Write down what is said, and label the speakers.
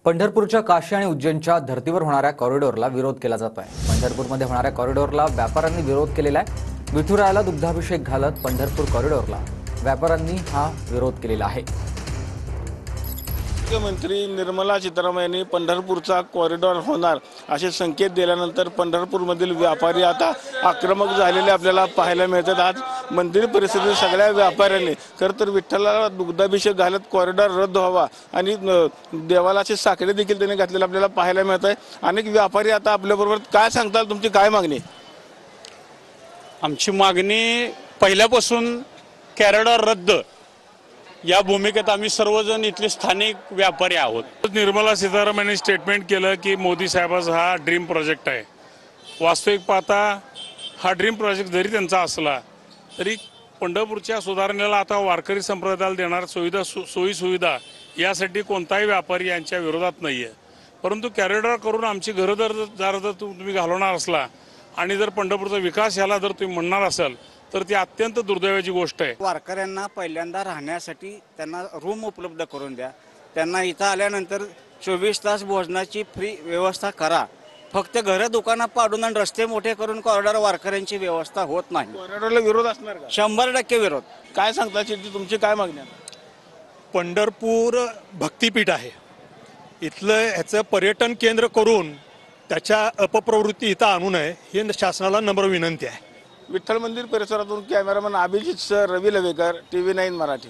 Speaker 1: पंढरपूरच्या काशी आणि उज्जैनच्या धर्तीवर होणाऱ्या कॉरिडॉरला विरोध केला जात आहे। पंढरपूरमध्ये होणाऱ्या कॉरिडॉरला व्यापाऱ्यांनी विरोध केलेला आहे। विठुरायाला दुग्धाभिषेक घालत पंढरपूर कॉरिडॉरला व्यापाऱ्यांनी हा विरोध केलेला आहे।
Speaker 2: मुख्यमंत्री निर्मला सीतारामन यांनी पंढरपूरचा कॉरिडॉर होणार असे संकेत दिल्यानंतर पंढरपूरमधील व्यापारी आता आक्रमक झालेले आपल्याला पाहायला मिळतात। आज मंदिर परिसरातील सगळ्या व्यापाऱ्यांनी खरं तर विठ्ठलाला दुग्धाभिषेक घालत कॉरिडॉर रद्द व्हावा आणि देवालाचे साकडे देखील त्यांनी घातलेले आपल्याला पाहायला मिळत आहे। अनेक व्यापारी आता आपल्याबरोबर काय सांगताल, तुमची काय मागणी?
Speaker 3: आमची मागणी पहिल्यापासून कॉरिडॉर रद्द या भूमिकेत आम्ही सर्वजण इथले स्थानिक व्यापारी आहोत।
Speaker 4: निर्मला सीतारामन यांनी स्टेटमेंट केलं की मोदी साहेबांचा हा ड्रीम प्रोजेक्ट आहे। वास्तविक पाहता हा ड्रीम प्रोजेक्ट जरी त्यांचा असला तरी पंढरपूरच्या सुधारणेला आता वारकरी संप्रदायाला देणार सोयी सुविधा यासाठी कोणताही व्यापारी यांच्या विरोधात नाही आहे। परंतु कॉरिडॉर करून आमची घरं जर तुम्ही घालवणार असला आणि जर पंढरपूरचा विकास याला जर तुम्ही म्हणणार असाल तर ती अत्यंत दुर्दैवाची गोष्ट आहे।
Speaker 5: वारकऱ्यांना पहिल्यांदा राहण्यासाठी त्यांना रूम उपलब्ध करून द्या। त्यांना इथं आल्यानंतर 24 तास भोजनाची फ्री व्यवस्था करा। फक्त घरं दुकानं पाडून आणि रस्ते मोठे करून कॉरिडॉर वारकऱ्यांची व्यवस्था होत नाही।
Speaker 2: कॉरिडॉरला विरोध असणार का?
Speaker 5: 100% विरोध।
Speaker 2: काय सांगता तुमची काय मागणी आहे?
Speaker 6: पंढरपूर भक्तिपीठ आहे, इथलं ह्याचं पर्यटन केंद्र करून त्याच्या अपप्रवृत्ती इथं आणू नये ही शासनाला नम्र विनंती आहे।
Speaker 2: विठ्ठल मंदिर परिसरातून कॅमेरामन अभिजित सर, रवी लवेकर, TV9 मराठी।